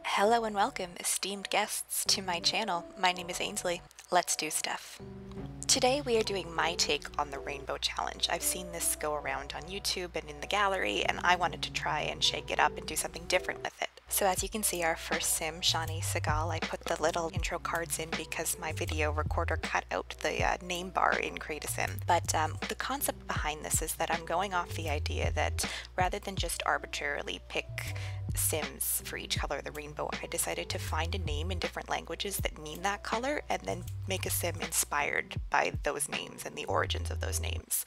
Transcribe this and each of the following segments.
Hello and welcome, esteemed guests, to my channel. My name is Ainsley. Let's do stuff. Today we are doing my take on the Rainbow Challenge. I've seen this go around on YouTube and in the gallery, and I wanted to try and shake it up and do something different with it. So as you can see, our first sim, Shani Seagal, I put the little intro cards in because my video recorder cut out the name bar in Create a Sim. But the concept behind this is that I'm going off the idea that rather than just arbitrarily pick sims for each color of the rainbow, I decided to find a name in different languages that mean that color and then make a sim inspired by those names and the origins of those names.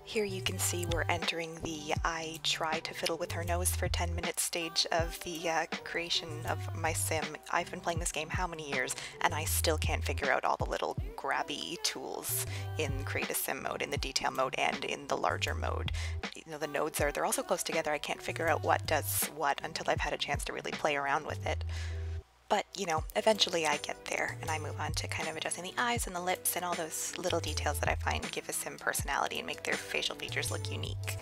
Here you can see we're entering the I try to fiddle with her nose for 10 minutes stage of the creation of my sim. I've been playing this game how many years and I still can't figure out all the little grabby tools in Create a Sim mode, in the detail mode, and in the larger mode. You know, the nodes they're all so close together I can't figure out what does what until I've had a chance to really play around with it. But, you know, eventually I get there and I move on to kind of adjusting the eyes and the lips and all those little details that I find give a sim personality and make their facial features look unique.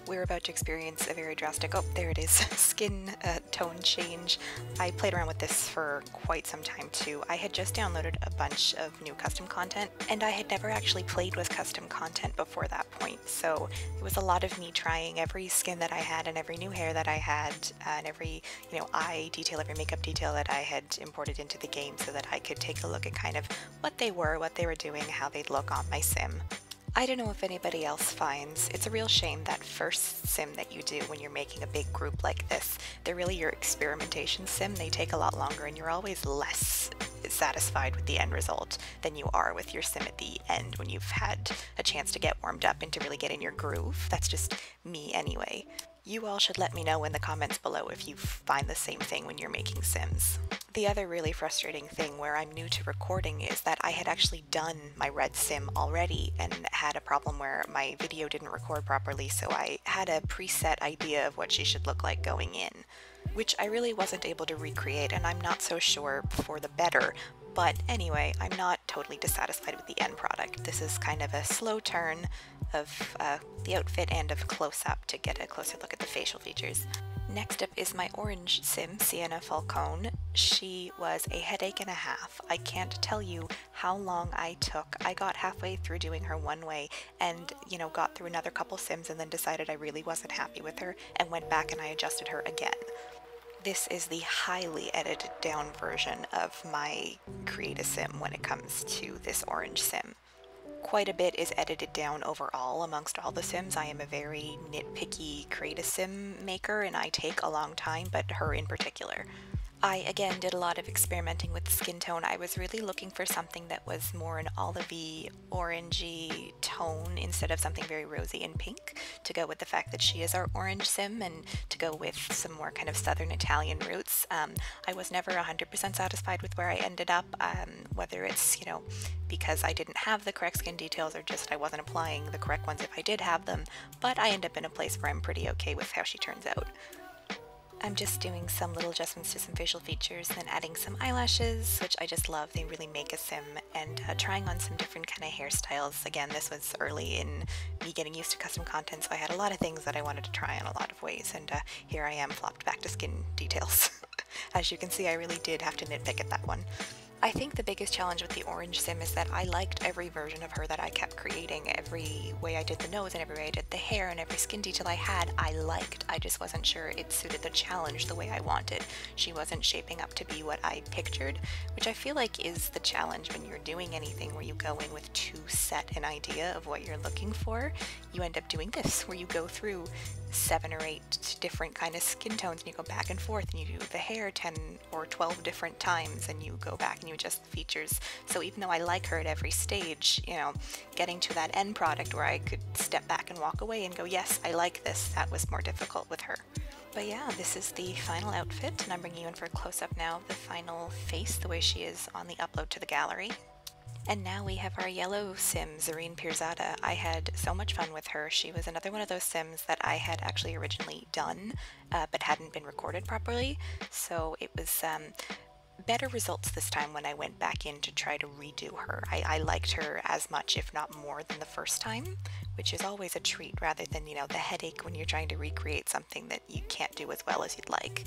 We're about to experience a very drastic, oh, there it is, skin tone change. I played around with this for quite some time too. I had just downloaded a bunch of new custom content, and I had never actually played with custom content before that point, so it was a lot of me trying every skin that I had and every new hair that I had and every, you know, eye detail, every makeup detail that I had imported into the game so that I could take a look at kind of what they were doing, how they'd look on my sim. I don't know if anybody else finds it's a real shame that first sim that you do when you're making a big group like this. They're really your experimentation sim. They take a lot longer and you're always less satisfied with the end result than you are with your sim at the end when you've had a chance to get warmed up and to really get in your groove. That's just me anyway. You all should let me know in the comments below if you find the same thing when you're making sims. The other really frustrating thing where I'm new to recording is that I had actually done my red sim already and had a problem where my video didn't record properly, so I had a preset idea of what she should look like going in, which I really wasn't able to recreate, and I'm not so sure for the better. But anyway, I'm not totally dissatisfied with the end product. This is kind of a slow turn of the outfit and of close-up to get a closer look at the facial features. Next up is my orange sim, Sienna Falcone. She was a headache and a half. I can't tell you how long I took. I got halfway through doing her one way and, you know, got through another couple sims and then decided I really wasn't happy with her and went back and I adjusted her again. This is the highly edited down version of my Create a Sim when it comes to this orange sim. Quite a bit is edited down overall amongst all the sims. I am a very nitpicky Create a Sim maker and I take a long time, but her in particular. I again did a lot of experimenting with skin tone. I was really looking for something that was more an olivey, orangey tone instead of something very rosy and pink, to go with the fact that she is our orange sim and to go with some more kind of southern Italian roots. I was never 100% satisfied with where I ended up, whether it's, you know, because I didn't have the correct skin details or just I wasn't applying the correct ones if I did have them, but I end up in a place where I'm pretty okay with how she turns out. I'm just doing some little adjustments to some facial features and then adding some eyelashes, which I just love. They really make a sim, and trying on some different kind of hairstyles. Again, this was early in me getting used to custom content, so I had a lot of things that I wanted to try in a lot of ways, and here I am flopped back to skin details. As you can see, I really did have to nitpick at that one. I think the biggest challenge with the orange sim is that I liked every version of her that I kept creating. Every way I did the nose and every way I did the hair and every skin detail I had, I liked. I just wasn't sure it suited the challenge the way I wanted. She wasn't shaping up to be what I pictured, which I feel like is the challenge when you're doing anything where you go in with too set an idea of what you're looking for. You end up doing this, where you go through 7 or 8 different kind of skin tones and you go back and forth and you do the hair 10 or 12 different times and you go back and you adjust the features. So even though I like her at every stage, you know, getting to that end product where I could step back and walk away and go, yes, I like this, that was more difficult with her. But yeah, this is the final outfit, and I'm bringing you in for a close-up now of the final face, the way she is on the upload to the gallery. And now we have our yellow sim, Pirata. I had so much fun with her. She was another one of those sims that I had actually originally done, but hadn't been recorded properly. So it was better results this time when I went back in to try to redo her. I liked her as much, if not more, than the first time, which is always a treat rather than, you know, the headache when you're trying to recreate something that you can't do as well as you'd like.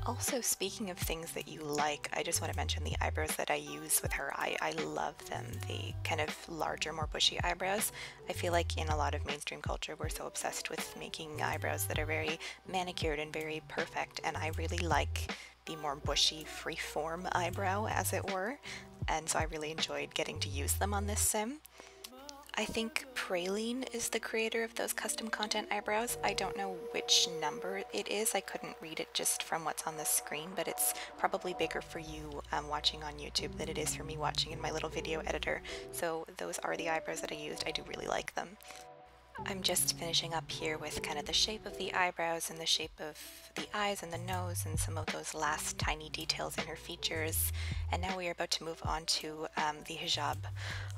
Also, speaking of things that you like, I just want to mention the eyebrows that I use with her. I love them. The kind of larger, more bushy eyebrows. I feel like in a lot of mainstream culture, we're so obsessed with making eyebrows that are very manicured and very perfect, and I really like the more bushy, free-form eyebrow, as it were, and so I really enjoyed getting to use them on this sim. I think Praline is the creator of those custom content eyebrows. I don't know which number it is. I couldn't read it just from what's on the screen, but it's probably bigger for you watching on YouTube than it is for me watching in my little video editor. So those are the eyebrows that I used. I do really like them. I'm just finishing up here with kind of the shape of the eyebrows and the shape of the eyes and the nose and some of those last tiny details in her features. And now we are about to move on to the hijab.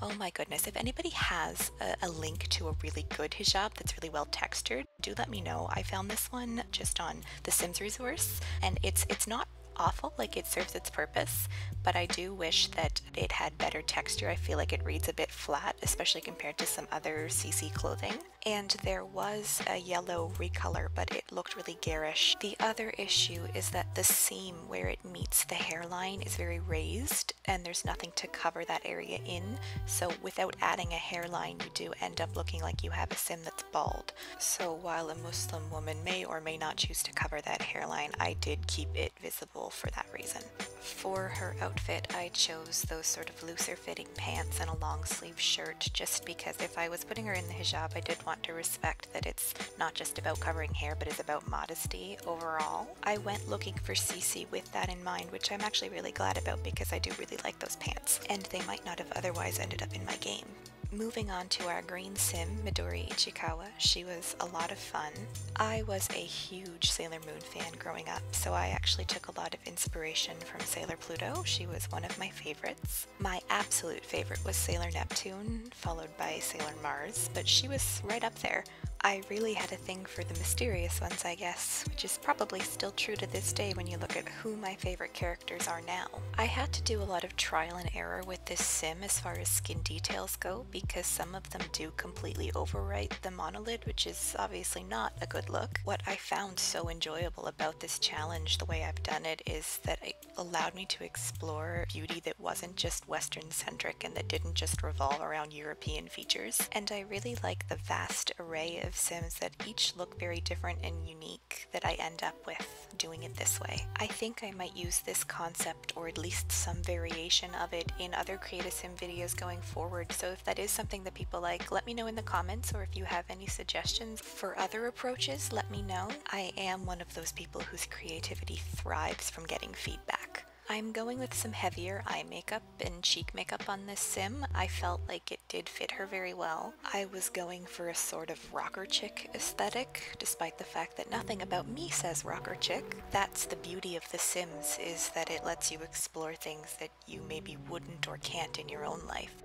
Oh my goodness, if anybody has a link to a really good hijab that's really well textured, do let me know. I found this one just on the Sims resource, and it's not awful, like it serves its purpose, but I do wish that it had better texture. I feel like it reads a bit flat, especially compared to some other CC clothing. And there was a yellow recolor, but it looked really garish. The other issue is that the seam where it meets the hairline is very raised, and there's nothing to cover that area in, so without adding a hairline, you do end up looking like you have a sim that's bald. So while a Muslim woman may or may not choose to cover that hairline, I did keep it visible for that reason. For her outfit, I chose those sort of looser fitting pants and a long sleeve shirt, just because if I was putting her in the hijab, I did want to respect that it's not just about covering hair, but is about modesty overall. I went looking for CC with that in mind, which I'm actually really glad about because I do really like those pants, and they might not have otherwise ended up in my game. Moving on to our green sim, Midori Chicawa. She was a lot of fun. I was a huge Sailor Moon fan growing up, so I actually took a lot of inspiration from Sailor Pluto. She was one of my favorites. My absolute favorite was Sailor Neptune, followed by Sailor Mars, but she was right up there. I really had a thing for the mysterious ones, I guess, which is probably still true to this day when you look at who my favorite characters are now. I had to do a lot of trial and error with this sim as far as skin details go, because some of them do completely overwrite the monolid, which is obviously not a good look. What I found so enjoyable about this challenge, the way I've done it, is that it allowed me to explore beauty that wasn't just Western centric and that didn't just revolve around European features. And I really like the vast array of sims that each look very different and unique that I end up with doing it this way. I think I might use this concept, or at least some variation of it, in other Create a Sim videos going forward, so if that is something that people like, let me know in the comments, or if you have any suggestions for other approaches, let me know. I am one of those people whose creativity thrives from getting feedback. I'm going with some heavier eye makeup and cheek makeup on this sim. I felt like it did fit her very well. I was going for a sort of rocker chick aesthetic, despite the fact that nothing about me says rocker chick. That's the beauty of The Sims, is that it lets you explore things that you maybe wouldn't or can't in your own life.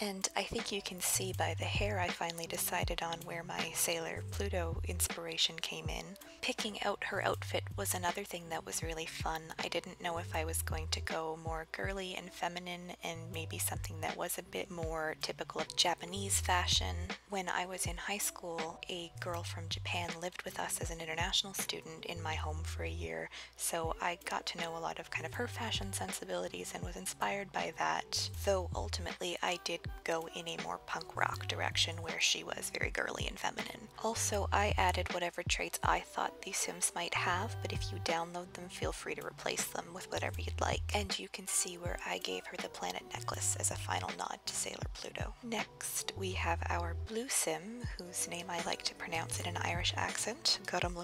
And I think you can see by the hair I finally decided on where my Sailor Pluto inspiration came in. Picking out her outfit was another thing that was really fun. I didn't know if I was going to go more girly and feminine and maybe something that was a bit more typical of Japanese fashion. When I was in high school, a girl from Japan lived with us as an international student in my home for a year, so I got to know a lot of kind of her fashion sensibilities and was inspired by that, though ultimately I did go in a more punk rock direction where she was very girly and feminine. Also, I added whatever traits I thought these Sims might have, but if you download them, feel free to replace them with whatever you'd like. And you can see where I gave her the planet necklace as a final nod to Sailor Pluto. Next, we have our blue Sim, whose name I like to pronounce in an Irish accent, Gautam.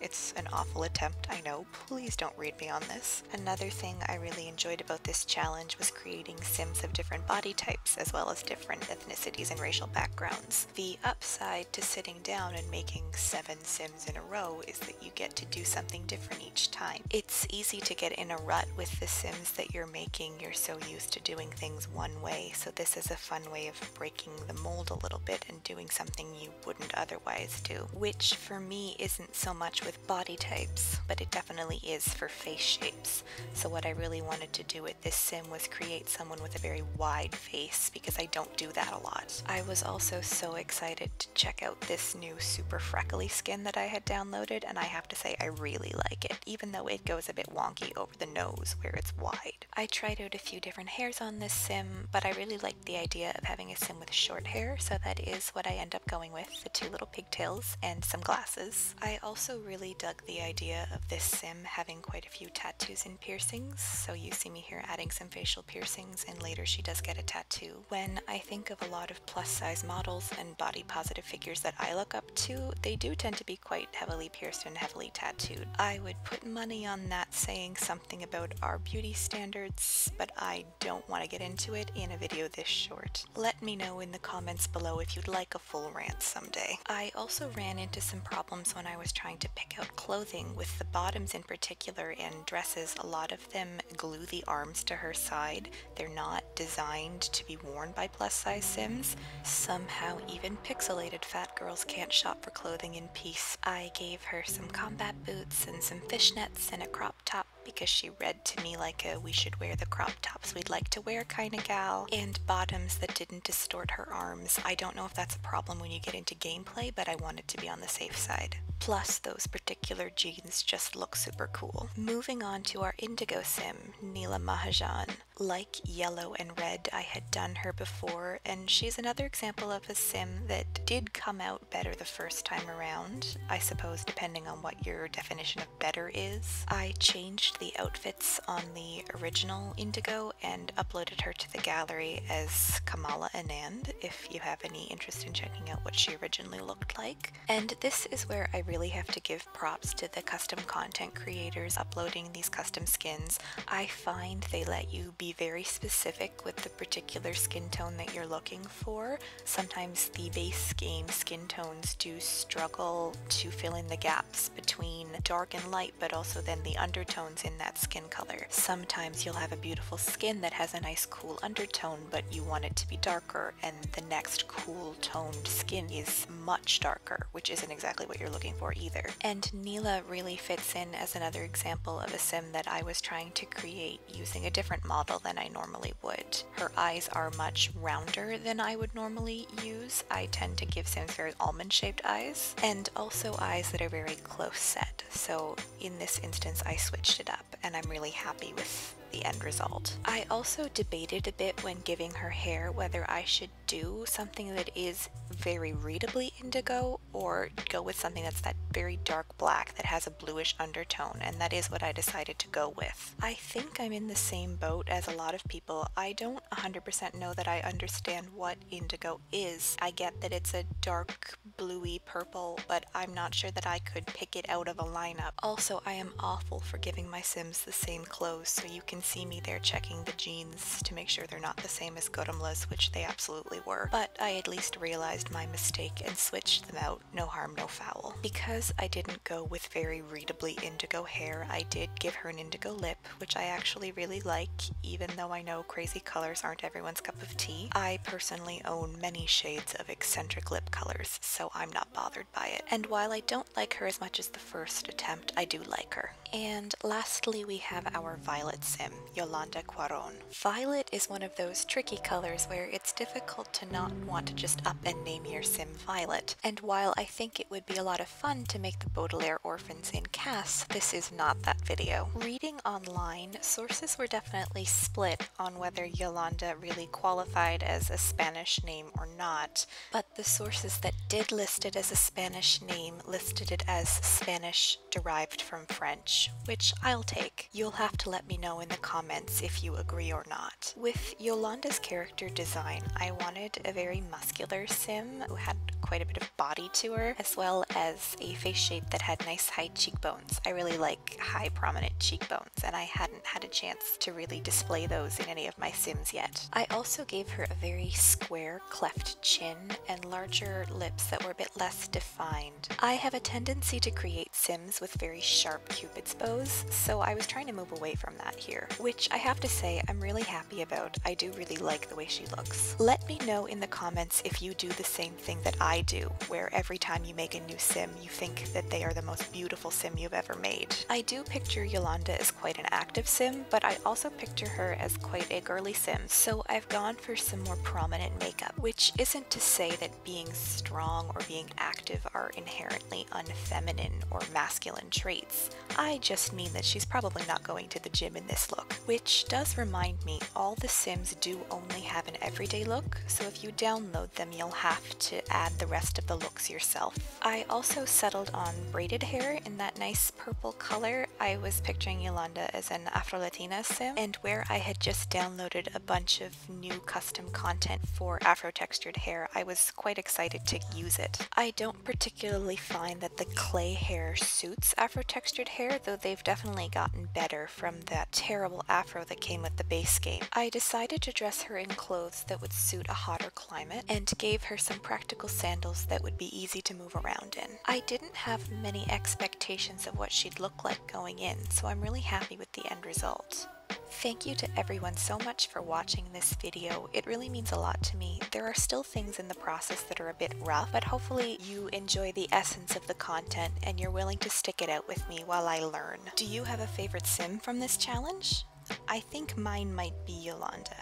It's an awful attempt, I know, please don't read me on this. Another thing I really enjoyed about this challenge was creating Sims of different body types, as well as different ethnicities and racial backgrounds. The upside to sitting down and making 7 Sims in a row is that you get to do something different each time. It's easy to get in a rut with the Sims that you're making. You're so used to doing things one way, so this is a fun way of breaking the mold a little bit and doing something you wouldn't otherwise do, which for me isn't so much with body types, but it definitely is for face shapes. So what I really wanted to do with this Sim was create someone with a very wide face face because I don't do that a lot. I was also so excited to check out this new super freckly skin that I had downloaded, and I have to say I really like it, even though it goes a bit wonky over the nose where it's wide. I tried out a few different hairs on this sim, but I really liked the idea of having a sim with short hair, so that is what I end up going with, the 2 little pigtails and some glasses. I also really dug the idea of this sim having quite a few tattoos and piercings, so you see me here adding some facial piercings, and later she does get a tattoo. When I think of a lot of plus size models and body positive figures that I look up to, they do tend to be quite heavily pierced and heavily tattooed. I would put money on that saying something about our beauty standards, but I don't want to get into it in a video this short. Let me know in the comments below if you'd like a full rant someday. I also ran into some problems when I was trying to pick out clothing, with the bottoms in particular and dresses. A lot of them glue the arms to her side. They're not designed to be worn by plus size sims. Somehow even pixelated fat girls can't shop for clothing in peace. I gave her some combat boots and some fishnets and a crop top because she read to me like a we should wear the crop tops we'd like to wear kind of gal, and bottoms that didn't distort her arms. I don't know if that's a problem when you get into gameplay, but I wanted to be on the safe side. Plus, those particular jeans just look super cool. Moving on to our indigo sim, Neela Mahajan. Like yellow and red, I had done her before, and she's another example of a sim that did come out better the first time around, I suppose depending on what your definition of better is. I changed the outfits on the original indigo and uploaded her to the gallery as Kamala Anand, if you have any interest in checking out what she originally looked like. And this is where I really have to give props to the custom content creators uploading these custom skins. I find they let you be very specific with the particular skin tone that you're looking for. Sometimes the base game skin tones do struggle to fill in the gaps between dark and light, but also then the undertones in that skin color. Sometimes you'll have a beautiful skin that has a nice cool undertone, but you want it to be darker, and the next cool toned skin is much darker, which isn't exactly what you're looking for either. And Neela really fits in as another example of a sim that I was trying to create using a different model than I normally would. Her eyes are much rounder than I would normally use. I tend to give sims very almond shaped eyes, and also eyes that are very close set. So in this instance I switched it up, and I'm really happy with the end result. I also debated a bit when giving her hair whether I should do something that is very readably indigo or go with something that's that very dark black that has a bluish undertone, and that is what I decided to go with. I think I'm in the same boat as a lot of people. I don't 100% know that I understand what indigo is. I get that it's a dark bluey purple, but I'm not sure that I could pick it out of a lineup. Also, I am awful for giving my sims the same clothes, so you can see me there checking the jeans to make sure they're not the same as Gautam's, which they absolutely were. But I at least realized my mistake and switched them out. No harm, no foul. Because I didn't go with very readably indigo hair, I did give her an indigo lip, which I actually really like, even though I know crazy colors aren't everyone's cup of tea. I personally own many shades of eccentric lip colors, so I'm not bothered by it. And while I don't like her as much as the first attempt, I do like her. And lastly, we have our violet sim, Yolanda Cuaron. Violet is one of those tricky colors where it's difficult to not want to just up and name your sim Violet. And while I think it would be a lot of fun to make the Baudelaire orphans in Cass, this is not that video. Reading online, sources were definitely split on whether Yolanda really qualified as a Spanish name or not, but the sources that did list it as a Spanish name listed it as Spanish derived from French, which I'll take. You'll have to let me know in the comments if you agree or not. With Yolanda's character design, I wanted a very muscular sim who had quite a bit of body to her, as well as a face shape that had nice high cheekbones. I really like high prominent cheekbones, and I hadn't had a chance to really display those in any of my sims yet. I also gave her a very square cleft chin and larger lips that were a bit less defined. I have a tendency to create sims with very sharp cupid's bows, so I was trying to move away from that here, which I have to say I'm really happy about. I do really like the way she looks. Let me know in the comments if you do the same thing that I do, where every time you make a new sim, you think that they are the most beautiful sim you've ever made. I do picture Yolanda as quite an active sim, but I also picture her as quite a girly sim, so I've gone for some more prominent makeup, which isn't to say that being strong or being active are inherently unfeminine or masculine traits. I just mean that she's probably not going to the gym in this look, which does remind me all the sims do only have an everyday look, so if you download them you'll have to add the rest of the looks yourself. I also settled on braided hair in that nice purple color. I was picturing Yolanda as an Afro-Latina sim, and where I had just downloaded a bunch of new custom content for Afro-textured hair, I was quite excited to use it. I don't particularly find that the clay hair suits Afro-textured hair, though they've definitely gotten better from that terrible afro that came with the base game. I decided to dress her in clothes that would suit a hotter climate and gave her some practical sandals that would be easy to move around in. I didn't have many expectations of what she'd look like going in, so I'm really happy with the end result. Thank you to everyone so much for watching this video. It really means a lot to me. There are still things in the process that are a bit rough, but hopefully you enjoy the essence of the content and you're willing to stick it out with me while I learn. Do you have a favorite sim from this challenge? I think mine might be Yolanda.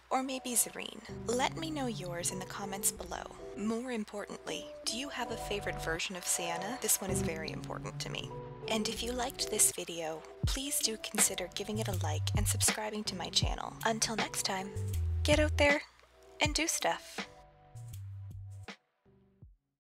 Or maybe Erine. Let me know yours in the comments below. More importantly, do you have a favorite version of Sienna? This one is very important to me. And if you liked this video, please do consider giving it a like and subscribing to my channel. Until next time, get out there and do stuff.